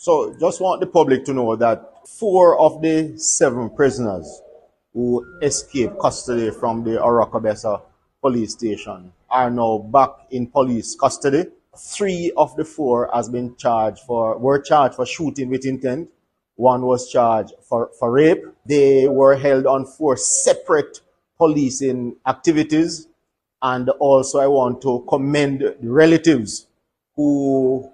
So just want the public to know that 4 of the 7 prisoners who escaped custody from the Orokabesa police station are now back in police custody. 3 of the 4 were charged for shooting with intent. 1 was charged for rape. They were held on 4 separate policing activities. And also I want to commend the relatives who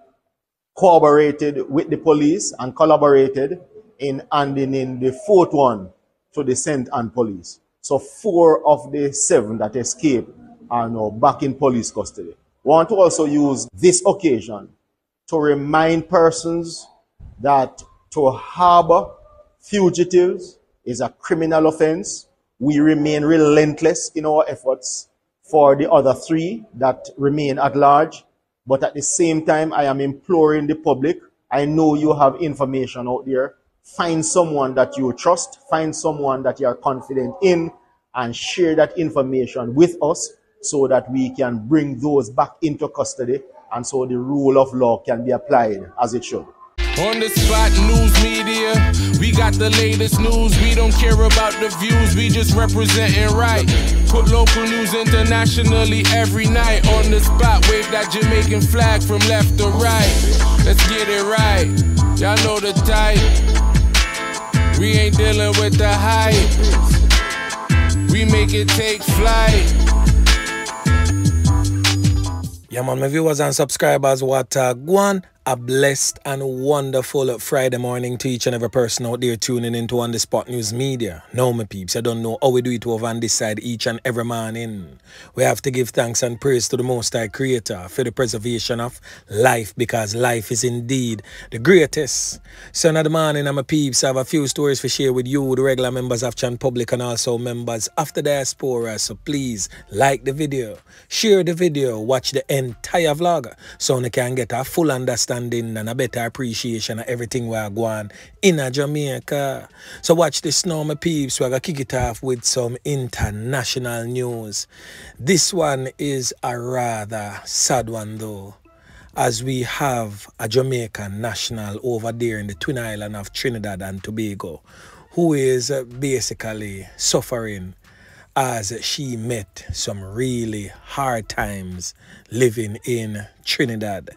cooperated with the police and collaborated in handing in the 4th one to the St. Anne police. So 4 of the 7 that escaped are now back in police custody. We want to also use this occasion to remind persons that to harbor fugitives is a criminal offense. We remain relentless in our efforts for the other 3 that remain at large. But at the same time, I am imploring the public. I know you have information out there. Find someone that you trust. Find someone that you are confident in and share that information with us so that we can bring those back into custody and so the rule of law can be applied as it should. On the spot news media, we got the latest news. We don't care about the views, we just representing right. Put local news internationally every night. On the spot, wave that Jamaican flag from left to right. Let's get it right, y'all know the type. We ain't dealing with the hype. We make it take flight. Yeah man, my viewers and subscribers, what go on. A blessed and wonderful Friday morning to each and every person out there tuning into On The Spot News Media. Now, my peeps, I don't know how we do it over on this side each and every morning. We have to give thanks and praise to the Most High Creator for the preservation of life, because life is indeed the greatest. So, in the morning, my peeps, I have a few stories to share with you, the regular members of Chan Public and also members of the diaspora. So, please like the video, share the video, watch the entire vlog so you can get a full understanding and a better appreciation of everything we are going in Jamaica. So watch this now, my peeps. We're going to kick it off with some international news. This one is a rather sad one though, as we have a Jamaican national over there in the Twin Island of Trinidad and Tobago who is basically suffering as she met some really hard times living in Trinidad.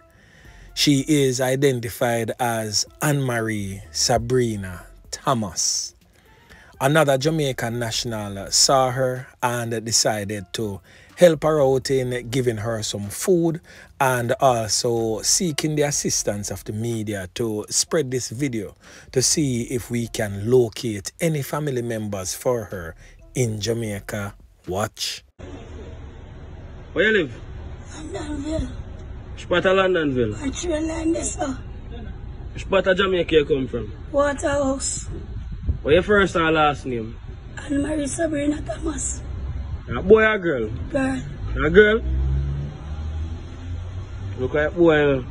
She is identified as Anne-Marie Sabrina Thomas. Another Jamaican national saw her and decided to help her out in giving her some food and also seeking the assistance of the media to spread this video to see if we can locate any family members for her in Jamaica. Watch. Where you live? Londonville. Which part of Londonville? I'm Trinidad, sir. Which part of Jamaica you come from? Waterhouse. What your first and last name? Anne-Marie Sabrina Thomas. A boy or girl? Girl. A girl? Look at that boy.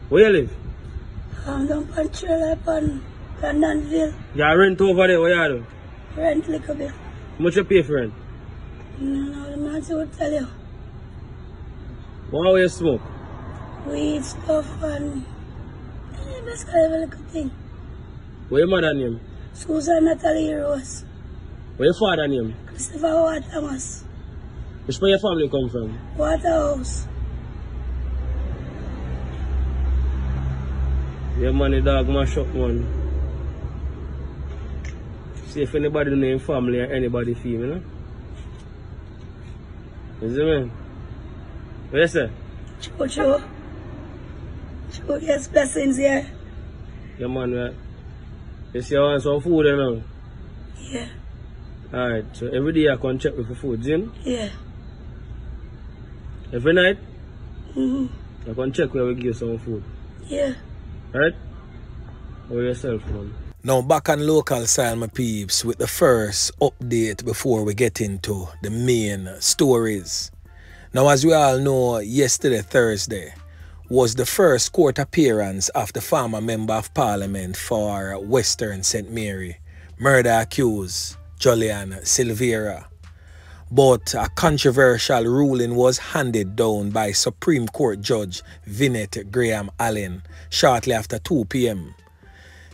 Where you live? I'm down on trailer on Londonville. You rent over there, what you do? Rent a little bit. How much you pay for rent? No, I'm not sure what to tell you. What you smoke? Weed stuff and basically every little thing. What your mother name? Susan Natalie Rose. What your father name? Christopher Watt Thomas. Which part your family come from? Waterhouse. Yeah man, the dog mash up man. See if anybody in the family or anybody feel, you know? You see me? What you say? True. Yes, blessings here. Yeah man, right? You see you want some food you know? Yeah. Alright, so every day I can check with the food, Jim? Yeah. Every night? Mm-hmm. I can check where we give you some food. Yeah. Right? Or yourself, man. Now back on local style, my peeps, with the first update before we get into the main stories. Now as we all know, yesterday, Thursday, was the first court appearance of the former Member of Parliament for Western St. Mary, murder accused Julian Silveira. But a controversial ruling was handed down by Supreme Court Judge Vinette Graham Allen shortly after 2 p.m.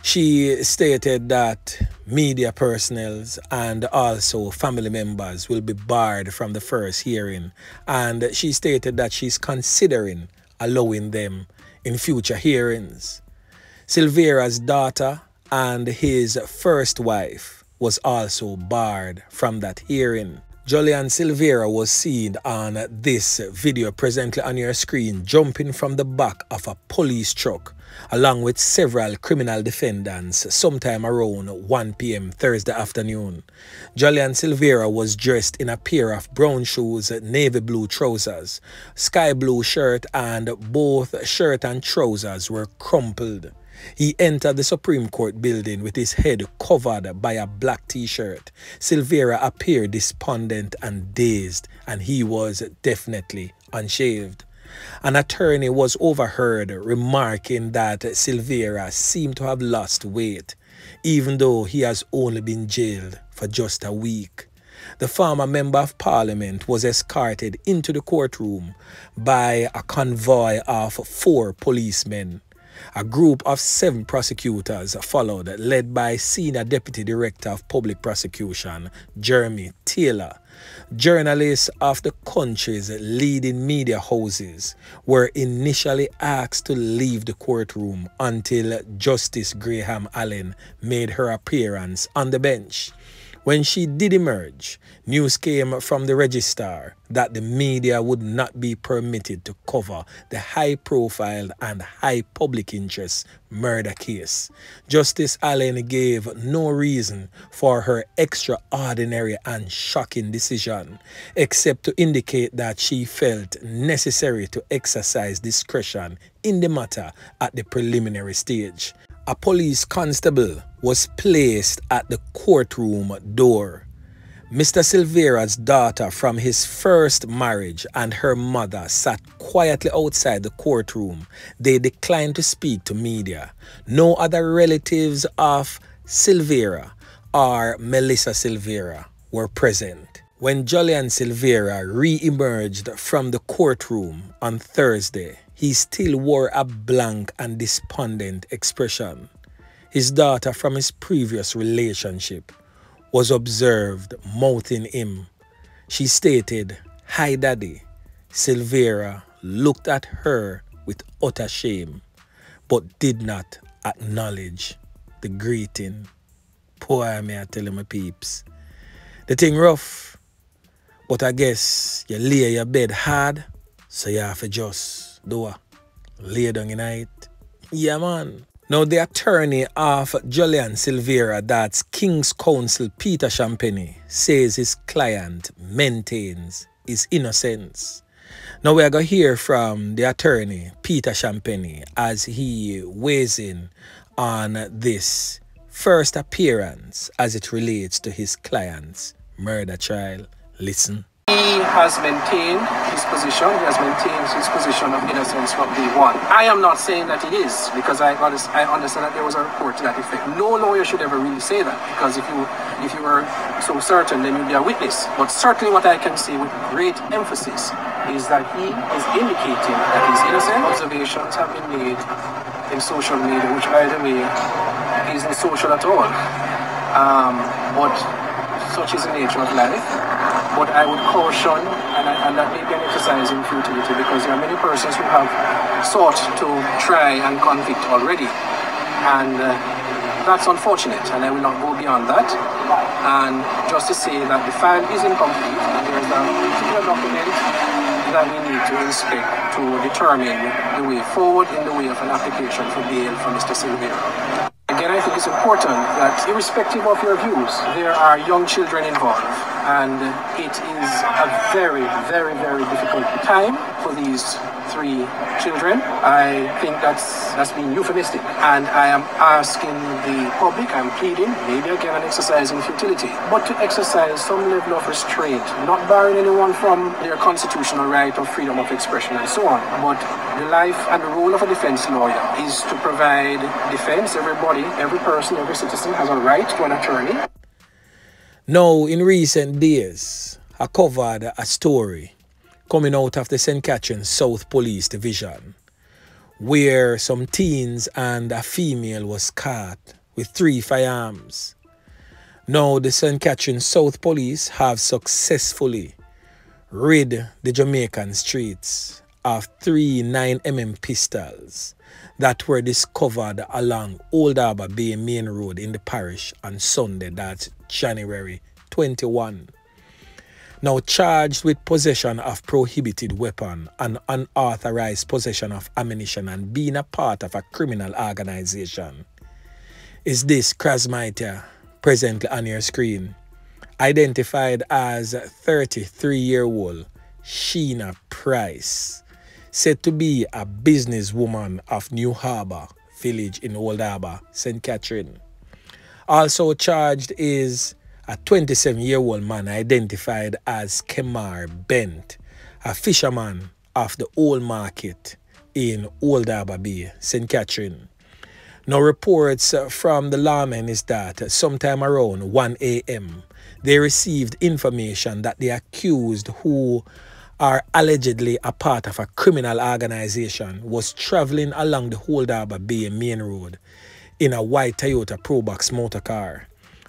She stated that media personnel and also family members will be barred from the first hearing, and she stated that she's considering allowing them in future hearings. Silvera's daughter and his first wife was also barred from that hearing. Julian Silvera was seen on this video presently on your screen jumping from the back of a police truck along with several criminal defendants sometime around 1 p.m. Thursday afternoon. Julian Silvera was dressed in a pair of brown shoes, navy blue trousers, sky blue shirt, and both shirt and trousers were crumpled. He entered the Supreme Court building with his head covered by a black t-shirt. Silvera appeared despondent and dazed, and he was definitely unshaved. An attorney was overheard remarking that Silvera seemed to have lost weight, even though he has only been jailed for just a week. The former member of parliament was escorted into the courtroom by a convoy of 4 policemen. A group of 7 prosecutors followed, led by Senior Deputy Director of Public Prosecution, Jeremy Taylor. Journalists of the country's leading media houses were initially asked to leave the courtroom until Justice Graham Allen made her appearance on the bench. When she did emerge, news came from the registrar that the media would not be permitted to cover the high-profile and high public interest murder case. Justice Allen gave no reason for her extraordinary and shocking decision, except to indicate that she felt necessary to exercise discretion in the matter at the preliminary stage. A police constable was placed at the courtroom door. Mr. Silvera's daughter from his first marriage and her mother sat quietly outside the courtroom. They declined to speak to media. No other relatives of Silvera or Melissa Silvera were present. When Julian Silvera re-emerged from the courtroom on Thursday, he still wore a blank and despondent expression. His daughter from his previous relationship was observed mouthing him. She stated, "Hi, Daddy." Silvera looked at her with utter shame, but did not acknowledge the greeting. Poor me, I tell you, my peeps. The thing rough, but I guess you lay your bed hard, so you have to just lay down in it. Yeah, man. Now, the attorney of Julian Silvera, that's King's Counsel Peter Champagny, says his client maintains his innocence. Now, we are going to hear from the attorney, Peter Champagny, as he weighs in on this first appearance as it relates to his client's murder trial. Listen. He has maintained his position. He has maintained his position of innocence from day one. I am not saying that he is, because I understand that there was a report to that effect. No lawyer should ever really say that, because if you were so certain, then you'd be a witness. But certainly what I can say with great emphasis is that he is indicating that he's innocent. Observations have been made in social media, which, by the way, isn't social at all. But such is the nature of life. But I would caution, and that may be an exercise in futility, because there are many persons who have sought to try and convict already. And that's unfortunate, and I will not go beyond that. And just to say that the file is incomplete, and there is a particular document that we need to inspect to determine the way forward in the way of an application for bail for Mr. Silvera. Again, I think it's important that, irrespective of your views, there are young children involved. And it is a very, very, very difficult time for these 3 children. I think that's being euphemistic. And I am asking the public, I'm pleading, maybe again an exercise in futility, but to exercise some level of restraint, not barring anyone from their constitutional right of freedom of expression and so on. But the life and the role of a defense lawyer is to provide defense. Everybody, every person, every citizen has a right to an attorney. Now, in recent days, I covered a story coming out of the St. Catherine South Police Division where some teens and a female was caught with 3 firearms. Now the St. Catherine South Police have successfully rid the Jamaican streets of 3 9mm pistols that were discovered along Old Harbour Bay Main Road in the parish on Sunday, that's January 21. Now charged with possession of prohibited weapon and unauthorized possession of ammunition and being a part of a criminal organization is this Krasmite presently on your screen, identified as 33-year-old Sheena Price, said to be a businesswoman of New Harbour Village in Old Harbour, St. Catherine. Also charged is a 27-year-old man identified as Kemar Bent, a fisherman of the Old Market in Old Harbour Bay, St. Catherine. Now reports from the lawmen is that sometime around 1 a.m. they received information that the accused, who are allegedly a part of a criminal organization, was traveling along the Old Harbour Bay Main Road in a white Toyota Probox motor car.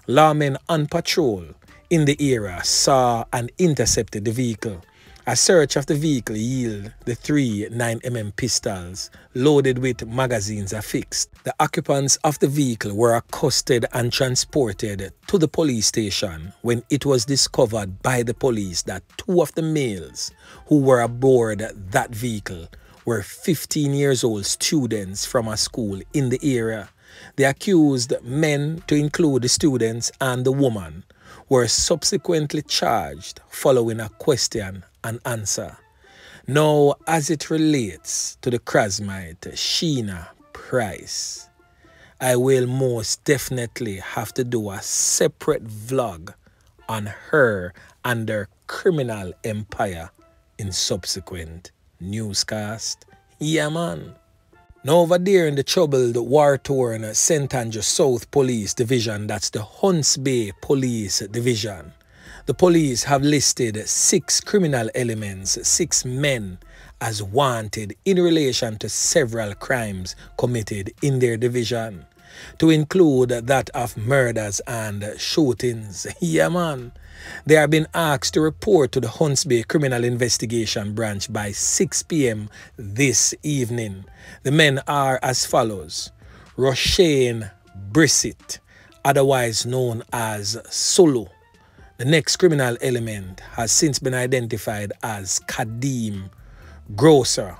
Lawmen on patrol in the area saw and intercepted the vehicle. A search of the vehicle yielded the 3 9mm pistols loaded with magazines affixed. The occupants of the vehicle were accosted and transported to the police station when it was discovered by the police that 2 of the males who were aboard that vehicle were 15 years old students from a school in the area. The accused men, to include the students and the woman, were subsequently charged following a question and answer. Now, as it relates to the Krasmite Sheena Price, I will most definitely have to do a separate vlog on her and her criminal empire in subsequent newscast. Yeah, man. Now over there in the troubled, war-torn St. Andrew South Police Division, that's the Hunts Bay Police Division, the police have listed 6 criminal elements, 6 men, as wanted in relation to several crimes committed in their division, to include that of murders and shootings. Yeah, man. They have been asked to report to the Hunts Bay Criminal Investigation Branch by 6 p.m. this evening. The men are as follows: Roshane Brissett, otherwise known as Solo. The next criminal element has since been identified as Kadeem Grosser.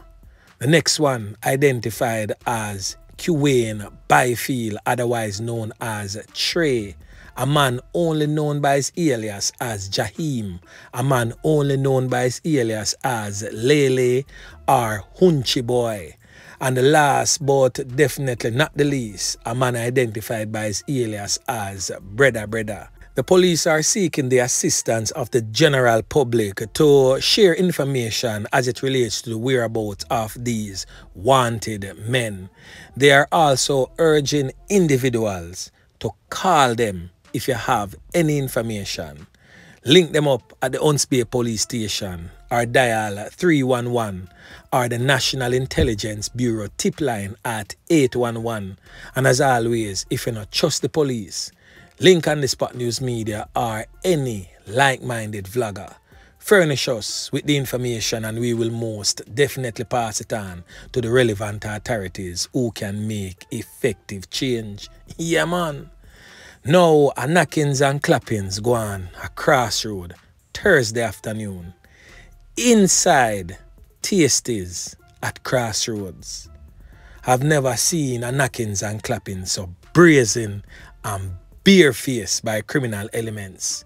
The next one identified as Kuwayne Byfield, otherwise known as Trey, a man only known by his alias as Jaheem, a man only known by his alias as Lele or Hunchy Boy, and the last but definitely not the least, a man identified by his alias as Breda. The police are seeking the assistance of the general public to share information as it relates to the whereabouts of these wanted men. They are also urging individuals to call them if you have any information. Link them up at the Hunts Bay Police Station or dial 311 or the National Intelligence Bureau tip line at 811. And as always, if you not trust the police, link on the Spot News Media or any like-minded vlogger. Furnish us with the information and we will most definitely pass it on to the relevant authorities who can make effective change. Yeah, man. Now, a knockings and clappings go on a crossroad Thursday afternoon inside Tasties at Crossroads. I've never seen a knockings and clappings so brazen and barefaced by criminal elements.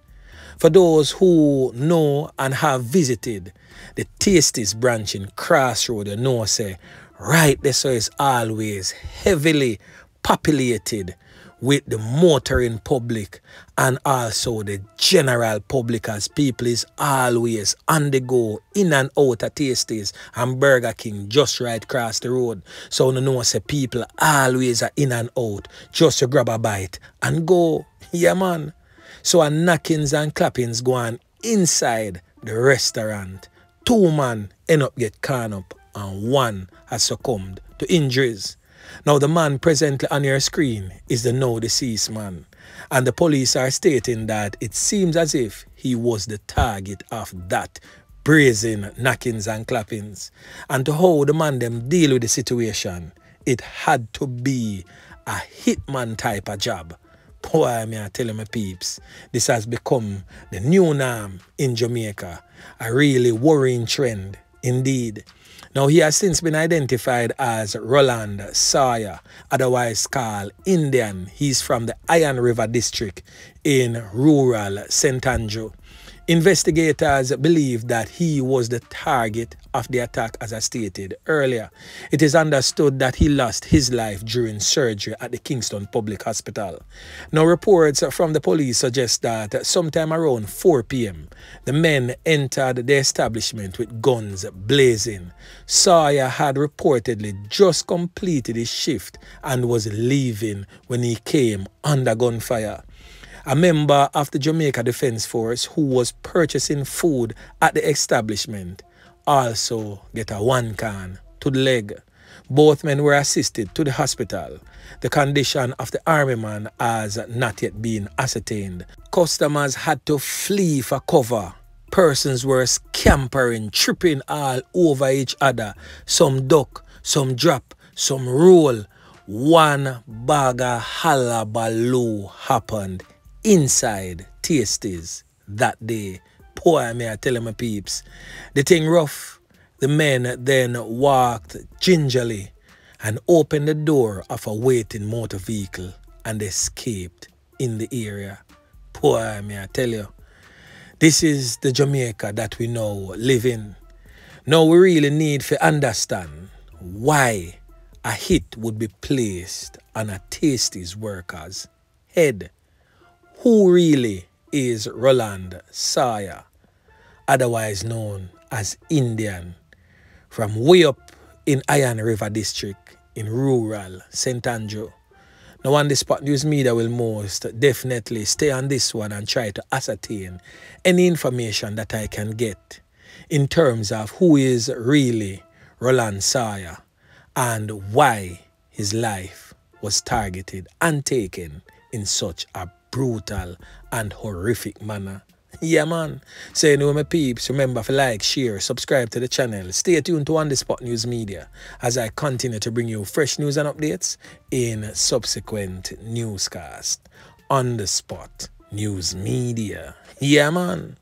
For those who know and have visited the Tasties branch in Crossroad, you know, say, right there, so it's always heavily populated with the motoring public and also the general public, as people is always on the go, in and out of Tasties and Burger King just right across the road. So you know, say people always are in and out just to grab a bite and go. Yeah, man. So a knockings and clappings go on inside the restaurant. 2 men end up get caught up and 1 has succumbed to injuries. Now the man presently on your screen is the now deceased man, and the police are stating that it seems as if he was the target of that brazen knockings and clappings. And to how the man them deal with the situation, it had to be a hitman type of job. Boy, me I tell you my peeps, this has become the new norm in Jamaica, a really worrying trend indeed. Now he has since been identified as Roland Sawyer, otherwise called Indian. He's from the Iron River district in rural St. Andrew. Investigators believe that he was the target of the attack, as I stated earlier. It is understood that he lost his life during surgery at the Kingston Public Hospital. Now, reports from the police suggest that sometime around 4 p.m., the men entered the establishment with guns blazing. Sawyer had reportedly just completed his shift and was leaving when he came under gunfire. A member of the Jamaica Defence Force who was purchasing food at the establishment also get a 1 can to the leg. Both men were assisted to the hospital. The condition of the army man has not yet been ascertained. Customers had to flee for cover. Persons were scampering, tripping all over each other. Some duck, some drop, some roll. 1 bag of hullabaloo happened inside Tasties that day. Boy, may I tell you my peeps, the thing rough. The men then walked gingerly and opened the door of a waiting motor vehicle and escaped in the area. Boy, may I tell you, this is the Jamaica that we now live in. Now we really need to understand why a hit would be placed on a Tasties worker's head. Who really is Roland Sawyer, otherwise known as Indian, from way up in Iron River district in rural St. Andrew? Now on the Spot News Media will most definitely stay on this one and try to ascertain any information that I can get in terms of who is really Roland Sawyer and why his life was targeted and taken in such a brutal and horrific manner. Yeah, man. So anyway, my peeps, remember to like, share, subscribe to the channel. Stay tuned to On The Spot News Media as I continue to bring you fresh news and updates in subsequent newscasts. On The Spot News Media. Yeah, man.